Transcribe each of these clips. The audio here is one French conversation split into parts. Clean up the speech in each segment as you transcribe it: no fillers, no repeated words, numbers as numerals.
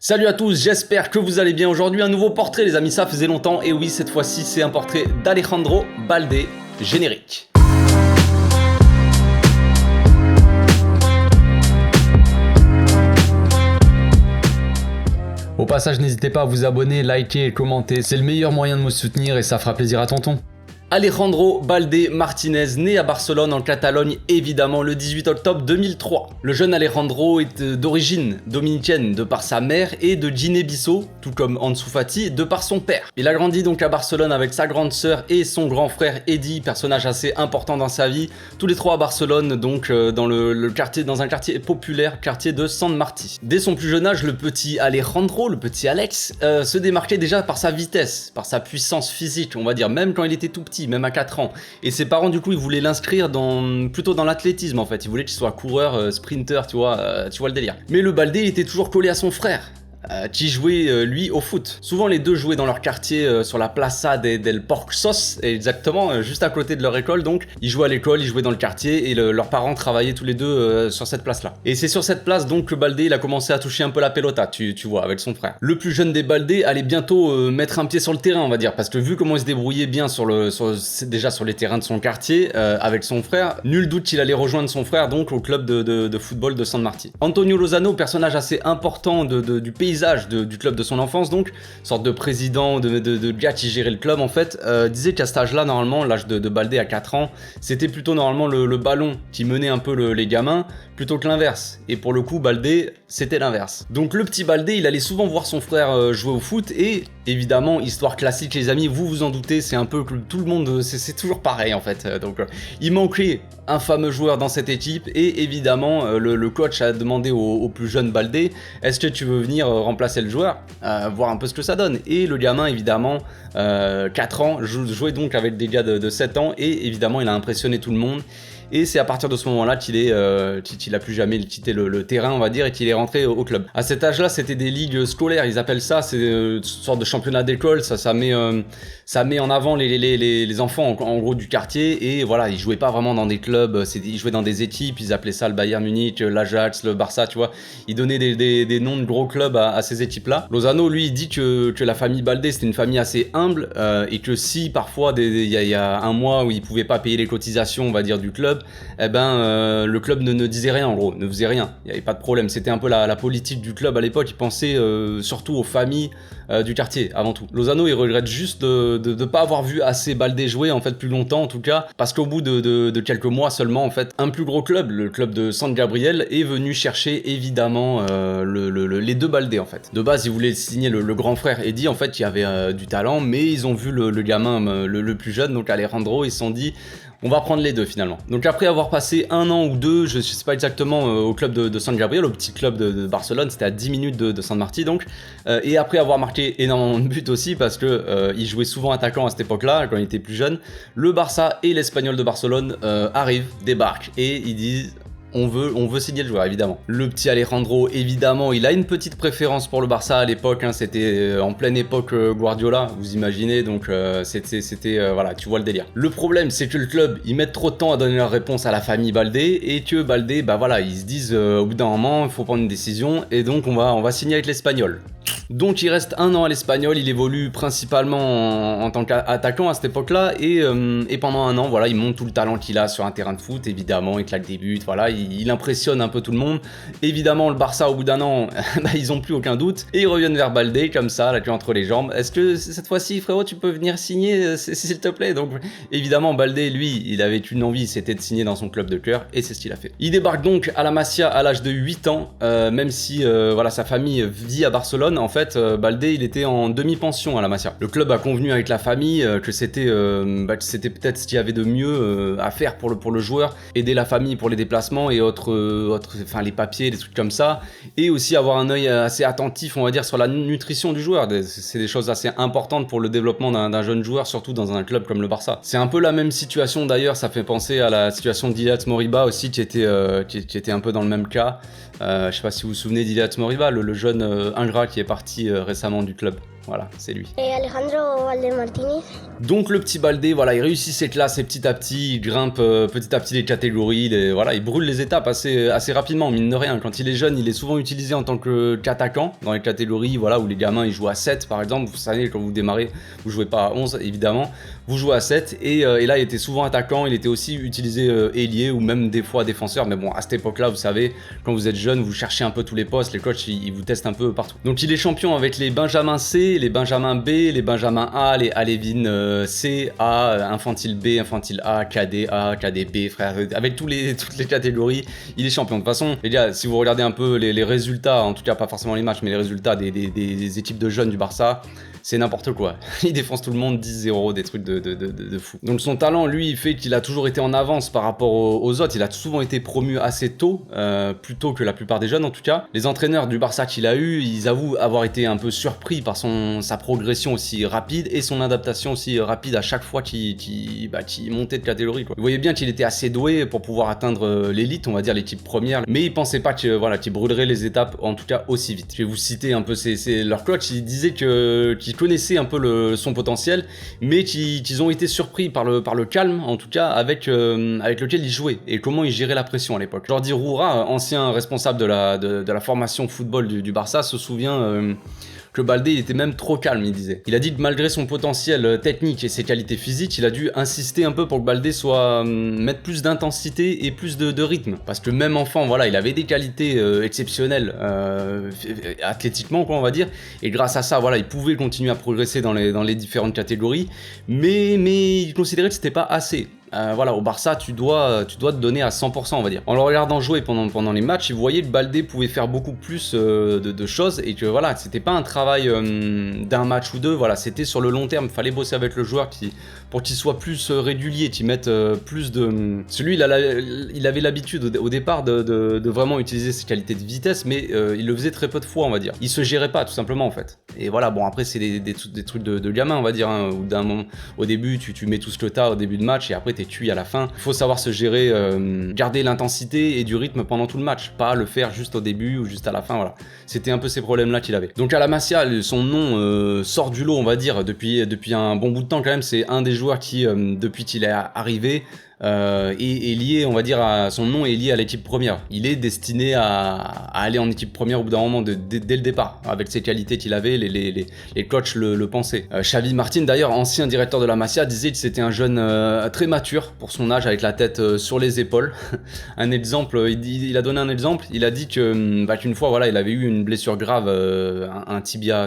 Salut à tous, j'espère que vous allez bien. Aujourd'hui un nouveau portrait les amis, ça faisait longtemps. Et oui, cette fois-ci c'est un portrait d'Alejandro Balde, générique. Au passage, n'hésitez pas à vous abonner, liker et commenter, c'est le meilleur moyen de me soutenir et ça fera plaisir à tonton. Alejandro Balde Martinez, né à Barcelone en Catalogne, évidemment le 18 octobre 2003. Le jeune Alejandro est d'origine dominicaine de par sa mère et de Guinée-Bissau, tout comme Ansu Fati, de par son père. Il a grandi donc à Barcelone avec sa grande sœur et son grand frère Eddie, personnage assez important dans sa vie, tous les trois à Barcelone, donc dans un quartier populaire, quartier de San Martí. Dès son plus jeune âge, le petit Alejandro, le petit Alex, se démarquait déjà par sa vitesse, par sa puissance physique, on va dire, même quand il était tout petit, même à 4 ans. Et ses parents, du coup, ils voulaient l'inscrire plutôt dans l'athlétisme, en fait. Ils voulaient qu'il soit coureur, sprinter, tu vois le délire. Mais le Balde, il était toujours collé à son frère. Qui jouait lui au foot. Souvent les deux jouaient dans leur quartier sur la Plaza del Porxos, exactement, juste à côté de leur école, donc ils jouaient à l'école, ils jouaient dans le quartier et leurs parents travaillaient tous les deux sur cette place là. Et c'est sur cette place donc que Balde il a commencé à toucher un peu la pelota, tu vois, avec son frère. Le plus jeune des Balde allait bientôt mettre un pied sur le terrain, on va dire, parce que vu comment il se débrouillait bien déjà sur les terrains de son quartier avec son frère, nul doute qu'il allait rejoindre son frère donc au club de football de San Martí. Antonio Lozano, personnage assez important du pays du club de son enfance, donc sorte de président, de gars qui gérait le club en fait, disait qu'à cet âge-là, normalement, l'âge de Balde à 4 ans, c'était plutôt normalement le ballon qui menait un peu les gamins, plutôt que l'inverse. Et pour le coup, Balde, c'était l'inverse. Donc le petit Balde, il allait souvent voir son frère jouer au foot et évidemment, histoire classique les amis, vous vous en doutez, c'est un peu que tout le monde, c'est toujours pareil en fait. Donc il manquait un fameux joueur dans cette équipe et évidemment le coach a demandé au plus jeune Balde, est-ce que tu veux venir remplacer le joueur, voir un peu ce que ça donne. Et le gamin évidemment 4 ans, jouait donc avec des gars de 7 ans et évidemment il a impressionné tout le monde. Et c'est à partir de ce moment-là qu'il a plus jamais quitté le terrain, on va dire, et qu'il est rentré au club. À cet âge-là, c'était des ligues scolaires, ils appellent ça, c'est une sorte de championnat d'école, ça met en avant les enfants en gros du quartier, et voilà, ils jouaient pas vraiment dans des clubs, ils jouaient dans des équipes, ils appelaient ça le Bayern Munich, l'Ajax, le Barça, tu vois, ils donnaient des noms de gros clubs à ces équipes-là. Lozano, lui, il dit que la famille Balde, c'était une famille assez humble, et que si parfois, il y a un mois où ils pouvaient pas payer les cotisations, on va dire, du club, eh ben le club ne disait rien en gros, ne faisait rien, il n'y avait pas de problème, c'était un peu la politique du club à l'époque, il pensait surtout aux familles du quartier avant tout. Lozano il regrette juste de ne pas avoir vu assez Balde jouer en fait plus longtemps en tout cas, parce qu'au bout de quelques mois seulement en fait, un plus gros club, le club de San Gabriel, est venu chercher évidemment les deux Balde en fait. De base ils voulaient signer le grand frère Eddie en fait qui avait du talent, mais ils ont vu le gamin le plus jeune, donc Alejandro, ils se sont dit on va prendre les deux finalement. Donc après avoir passé 1 an ou 2, je sais pas exactement, au club de San Gabriel, au petit club de Barcelone, c'était à 10 minutes de San Martí donc, et après avoir marqué énormément de buts aussi parce que il jouait souvent attaquant à cette époque-là, quand il était plus jeune, le Barça et l'Espagnol de Barcelone débarquent et ils disent on veut signer le joueur évidemment. Le petit Alejandro évidemment il a une petite préférence pour le Barça à l'époque, hein, c'était en pleine époque Guardiola, vous imaginez, donc c'était voilà, tu vois le délire. Le problème c'est que le club ils mettent trop de temps à donner leur réponse à la famille Balde et que Balde bah voilà ils se disent au bout d'un moment il faut prendre une décision et donc on va signer avec l'Espagnol. Donc il reste 1 an à l'Espagnol, il évolue principalement en tant qu'attaquant à cette époque-là et pendant 1 an, voilà, il montre tout le talent qu'il a sur un terrain de foot, évidemment, il claque des buts, voilà, il impressionne un peu tout le monde. Évidemment, le Barça, au bout d'1 an, bah, ils ont plus aucun doute et ils reviennent vers Balde comme ça, la queue entre les jambes. Est-ce que cette fois-ci, frérot, tu peux venir signer, s'il te plaît? Donc évidemment, Balde, lui, il avait une envie, c'était de signer dans son club de cœur et c'est ce qu'il a fait. Il débarque donc à la Masia à l'âge de 8 ans, même si voilà, sa famille vit à Barcelone. En fait, Balde il était en demi-pension à la Masia. Le club a convenu avec la famille que c'était peut-être ce qu'il y avait de mieux à faire pour le joueur, aider la famille pour les déplacements et enfin les papiers, des trucs comme ça, et aussi avoir un œil assez attentif, on va dire, sur la nutrition du joueur. C'est des choses assez importantes pour le développement d'un jeune joueur, surtout dans un club comme le Barça. C'est un peu la même situation d'ailleurs, ça fait penser à la situation d'Ilias Moriba aussi qui était un peu dans le même cas. Je sais pas si vous vous souvenez d'Ilias Moriba, le jeune ingrat qui est parti récemment du club. Voilà, c'est lui. Et Alejandro Valde Martinez. Donc le petit Baldé, voilà, il réussit ses classes et petit à petit, il grimpe petit à petit les catégories, voilà, il brûle les étapes assez rapidement, mine de rien. Quand il est jeune, il est souvent utilisé en tant qu'attaquant dans les catégories, voilà, où les gamins ils jouent à 7 par exemple. Vous savez, quand vous démarrez, vous jouez pas à 11 évidemment, vous jouez à 7 et là il était souvent attaquant, il était aussi utilisé ailier ou même des fois défenseur. Mais bon, à cette époque-là, vous savez, quand vous êtes jeune, vous cherchez un peu tous les postes, les coachs ils vous testent un peu partout. Donc il est champion avec les Benjamins C, les Benjamins B, les Benjamins A, les Alévin C, A, infantile B, infantile A, KD A, KD B, frère, avec toutes les catégories, il est champion. De toute façon, les gars, si vous regardez un peu les résultats, en tout cas pas forcément les matchs, mais les résultats des équipes de jeunes du Barça, c'est n'importe quoi. Il défonce tout le monde 10-0, des trucs de fou. Donc son talent, lui, il fait qu'il a toujours été en avance par rapport aux autres. Il a souvent été promu assez tôt, plus tôt que la plupart des jeunes en tout cas. Les entraîneurs du Barça qu'il a eu, ils avouent avoir été un peu surpris par sa progression aussi rapide et son adaptation aussi rapide à chaque fois qu'il montait de catégorie, quoi. Vous voyez bien qu'il était assez doué pour pouvoir atteindre l'élite, on va dire l'équipe première, mais il pensait pas qu'il brûlerait les étapes, en tout cas aussi vite. Je vais vous citer un peu leur coach, il disait qu'ils connaissaient un peu son potentiel, mais qu'ils ont été surpris par le calme, en tout cas, avec lequel il jouait et comment il gérait la pression à l'époque. Jordi Roura, ancien responsable de la formation football du Barça, se souvient que Baldé il était même trop calme, il disait. Il a dit que malgré son potentiel technique et ses qualités physiques, il a dû insister un peu pour que Baldé mette plus d'intensité et plus de rythme. Parce que même enfant, voilà, il avait des qualités exceptionnelles athlétiquement, quoi, on va dire. Et grâce à ça, voilà, il pouvait continuer à progresser dans les différentes catégories. Mais il considérait que c'était pas assez. Voilà, au Barça, tu dois te donner à 100%, on va dire. En le regardant jouer pendant les matchs, il voyait que Baldé pouvait faire beaucoup plus de choses et que voilà, c'était pas un travail d'un match ou deux, voilà, c'était sur le long terme. Fallait bosser avec le joueur pour qu'il soit plus régulier, qu'il mette plus de. Celui, il avait l'habitude au départ de vraiment utiliser ses qualités de vitesse, mais il le faisait très peu de fois, on va dire. Il se gérait pas, tout simplement, en fait. Et voilà, bon, après, c'est des trucs de gamin, on va dire, hein, où d'un moment, au début, tu mets tout ce que t'as au début de match et après, t'es cuit à la fin. Il faut savoir se gérer, garder l'intensité et du rythme pendant tout le match, pas le faire juste au début ou juste à la fin, voilà. C'était un peu ces problèmes-là qu'il avait. Donc à la Masia, son nom sort du lot, on va dire, depuis un bon bout de temps quand même. C'est un des joueurs qui, depuis qu'il est arrivé, est lié, on va dire, son nom est lié à l'équipe première. Il est destiné à aller en équipe première au bout d'un moment, dès le départ, avec ses qualités qu'il avait, les coachs le pensaient. Xavi Martin, d'ailleurs, ancien directeur de la Masia, disait que c'était un jeune très mature pour son âge, avec la tête sur les épaules. Un exemple, il a donné un exemple, il a dit qu'une fois, voilà, il avait eu une blessure grave,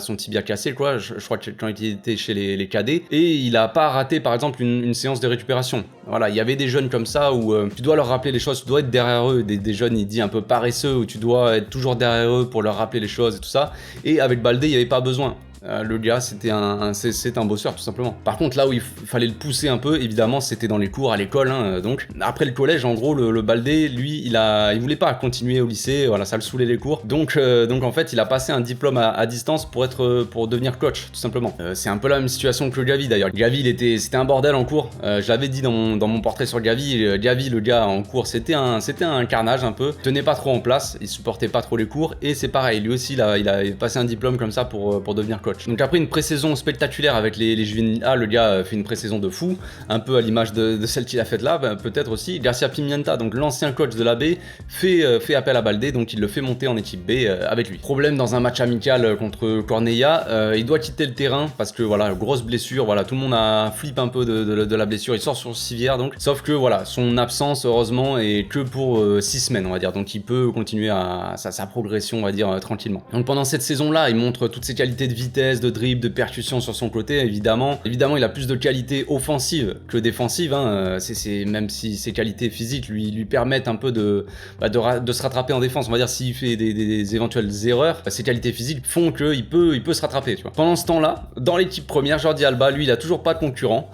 son tibia cassé, quoi, je crois que quand il était chez les cadets, et il a pas raté, par exemple, une séance de récupération. Voilà, il y avait des jeunes comme ça où tu dois leur rappeler les choses, tu dois être derrière eux, des jeunes, il dit un peu paresseux, où tu dois être toujours derrière eux pour leur rappeler les choses et tout ça. Et avec Baldé, il n'y avait pas besoin. Le gars, c'est un bosseur, tout simplement. Par contre, là où il fallait le pousser un peu, évidemment, c'était dans les cours, à l'école, hein, donc. Après le collège, en gros, le Baldé, lui, il voulait pas continuer au lycée, voilà, ça le saoulait les cours. Donc en fait, il a passé un diplôme à distance pour devenir coach, tout simplement. C'est un peu la même situation que le Gavi, d'ailleurs. Gavi, c'était un bordel en cours. Je l'avais dit dans mon portrait sur Gavi. Gavi, le gars, en cours, c'était un carnage, un peu. Il tenait pas trop en place, il supportait pas trop les cours, et c'est pareil, lui aussi, il a passé un diplôme comme ça pour devenir coach. Donc après une pré-saison spectaculaire avec les juvéniles A, le gars fait une pré-saison de fou, un peu à l'image de celle qu'il a faite là, peut-être aussi. Garcia Pimienta, donc l'ancien coach de la B, fait appel à Baldé, donc il le fait monter en équipe B avec lui. Problème dans un match amical contre Cornellà, il doit quitter le terrain parce que voilà, grosse blessure, voilà, tout le monde a flippé un peu de la blessure, il sort sur civière donc, sauf que voilà, son absence heureusement est que pour 6 semaines on va dire, donc il peut continuer sa progression on va dire tranquillement. Donc pendant cette saison là, il montre toutes ses qualités de vitesse, de dribble, de percussion sur son côté, évidemment il a plus de qualités offensives que défensives, hein. Même si ses qualités physiques lui permettent un peu de se rattraper en défense, on va dire, s'il fait des éventuelles erreurs, ses qualités physiques font qu'il peut se rattraper, tu vois. Pendant ce temps-là, dans l'équipe première, Jordi Alba, lui, il a toujours pas de concurrent.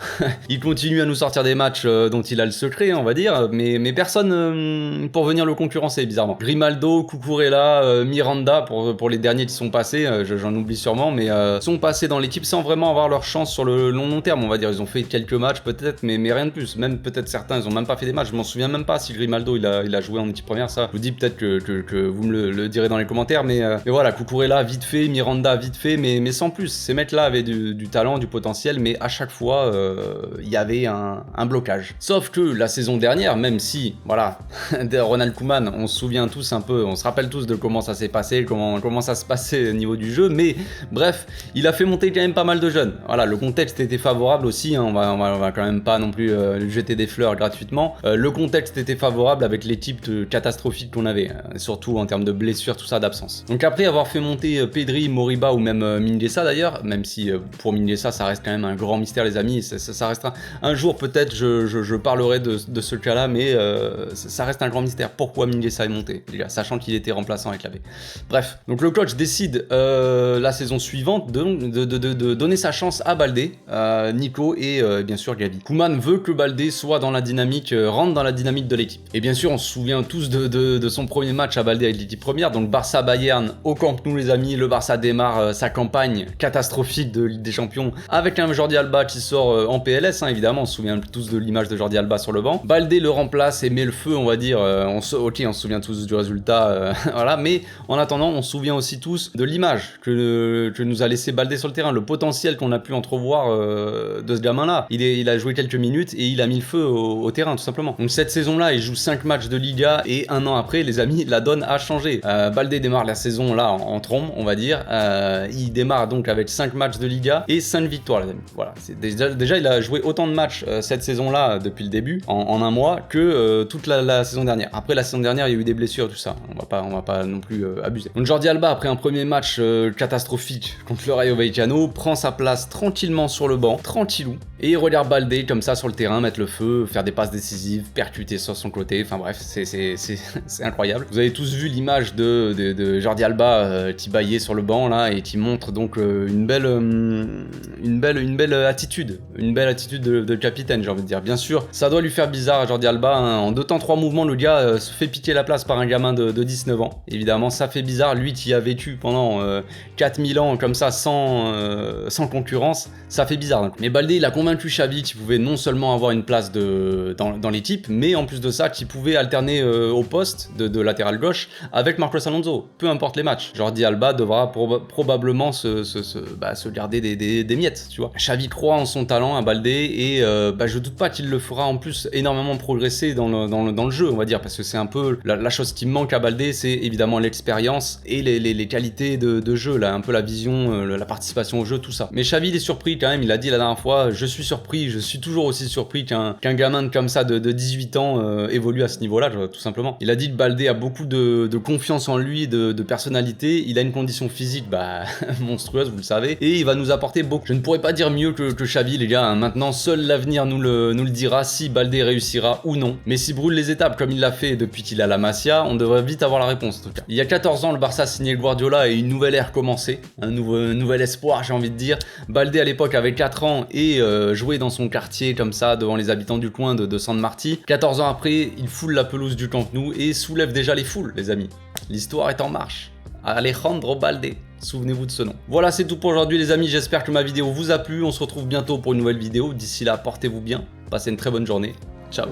Il continue à nous sortir des matchs dont il a le secret, on va dire, mais personne pour venir le concurrencer, bizarrement. Grimaldo, Cucurella, Miranda, pour les derniers qui sont passés, j'en oublie sûrement, mais sont passés dans l'équipe sans vraiment avoir leur chance sur le long terme, on va dire. Ils ont fait quelques matchs peut-être, mais rien de plus. Même peut-être certains, ils ont même pas fait des matchs. Je m'en souviens même pas si Grimaldo il a joué en équipe première. Ça, je vous dis peut-être que vous me le direz dans les commentaires. Mais voilà, Cucurella vite fait, Miranda vite fait, mais sans plus. Ces mecs-là avaient du talent, du potentiel, mais à chaque fois, il y avait un blocage. Sauf que la saison dernière, même si, voilà, Ronald Koeman, on se souvient tous un peu, on se rappelle tous de comment ça s'est passé, comment ça se passait au niveau du jeu, mais bref, il a fait monter quand même pas mal de jeunes. Voilà, le contexte était favorable aussi, hein, on va quand même pas non plus jeter des fleurs gratuitement. Le contexte était favorable avec l'équipe catastrophique qu'on avait, surtout en termes de blessures, tout ça, d'absence. Donc après avoir fait monter Pedri, Moriba ou même Mingueza d'ailleurs, même si pour Mingueza ça reste quand même un grand mystère les amis, ça restera un jour peut-être je parlerai de ce cas-là, mais ça reste un grand mystère. Pourquoi Mingueza est monté, les gars, sachant qu'il était remplaçant avec l'AV. Bref, donc le coach décide la saison suivante de donner sa chance à Baldé, Nico et bien sûr Gavi. Koeman veut que Baldé soit dans la dynamique, rentre dans la dynamique de l'équipe. Et bien sûr, on se souvient tous de son premier match à Baldé avec l'équipe première, donc Barça-Bayern au Camp Nou les amis. Le Barça démarre sa campagne catastrophique de Ligue des Champions avec un Jordi Alba qui sort en PLS, hein, évidemment, on se souvient tous de l'image de Jordi Alba sur le banc. Baldé le remplace et met le feu, on va dire, on se souvient tous du résultat, voilà, mais en attendant, on se souvient aussi tous de l'image que nous a laissé Baldé sur le terrain, le potentiel qu'on a pu entrevoir de ce gamin-là. Il a joué quelques minutes et il a mis le feu au terrain, tout simplement. Donc cette saison-là, il joue 5 matchs de Liga et un an après, les amis, la donne a changé. Baldé démarre la saison là en trombe, on va dire. Il démarre donc avec 5 matchs de Liga et 5 victoires, les amis. Voilà, c'est déjà il a joué autant de matchs cette saison-là depuis le début, en un mois, que toute la saison dernière. Après la saison dernière, il y a eu des blessures, tout ça. On va pas non plus abuser. Donc Jordi Alba, après un premier match catastrophique contre le Rayo Vallecano, prend sa place tranquillement sur le banc, tranquillou, et il regarde Baldé comme ça sur le terrain, mettre le feu, faire des passes décisives, percuter sur son côté, enfin bref, c'est incroyable. Vous avez tous vu l'image de Jordi Alba qui baillait sur le banc là, et qui montre donc une belle attitude, de capitaine, j'ai envie de dire. Bien sûr, ça doit lui faire bizarre à Jordi Alba, hein. En 2 temps 3 mouvements, le gars se fait piquer la place par un gamin de 19 ans. Évidemment, ça fait bizarre, lui qui a vécu pendant 4000 ans comme ça, sans concurrence, ça fait bizarre. Donc. Mais Baldé, il a convaincu Xavi qu'il pouvait non seulement avoir une place dans l'équipe, mais en plus de ça, qu'il pouvait alterner au poste de latéral gauche avec Marcos Alonso, peu importe les matchs. Jordi Alba devra probablement se garder des miettes, tu vois. Xavi croit en son talent à Baldé et je doute pas qu'il le fera en plus énormément progresser dans le jeu, on va dire, parce que c'est un peu la chose qui manque à Baldé, c'est évidemment l'expérience et les qualités de jeu, là, un peu la vision, la participation au jeu, tout ça. Mais Xavi, il est surpris quand même, il a dit la dernière fois, je suis toujours aussi surpris qu'un gamin comme ça de 18 ans évolue à ce niveau-là, tout simplement. Il a dit que Baldé a beaucoup de confiance en lui, de personnalité, il a une condition physique monstrueuse, vous le savez, et il va nous apporter beaucoup. Je ne pourrais pas dire mieux que Xavi, les gars, hein. Maintenant, seul l'avenir nous le dira si Baldé réussira ou non. Mais s'il brûle les étapes comme il l'a fait depuis qu'il a la Masia, on devrait vite avoir la réponse en tout cas. Il y a 14 ans, le Barça a signé Guardiola et une nouvelle ère commençait, un nouvel espoir, j'ai envie de dire. Baldé à l'époque avait 4 ans et jouait dans son quartier comme ça devant les habitants du coin de San Martí. 14 ans après, il foule la pelouse du Camp Nou et soulève déjà les foules, les amis. L'histoire est en marche. Alejandro Baldé, souvenez-vous de ce nom. Voilà, c'est tout pour aujourd'hui les amis, j'espère que ma vidéo vous a plu. On se retrouve bientôt pour une nouvelle vidéo. D'ici là, portez-vous bien, passez une très bonne journée. Ciao.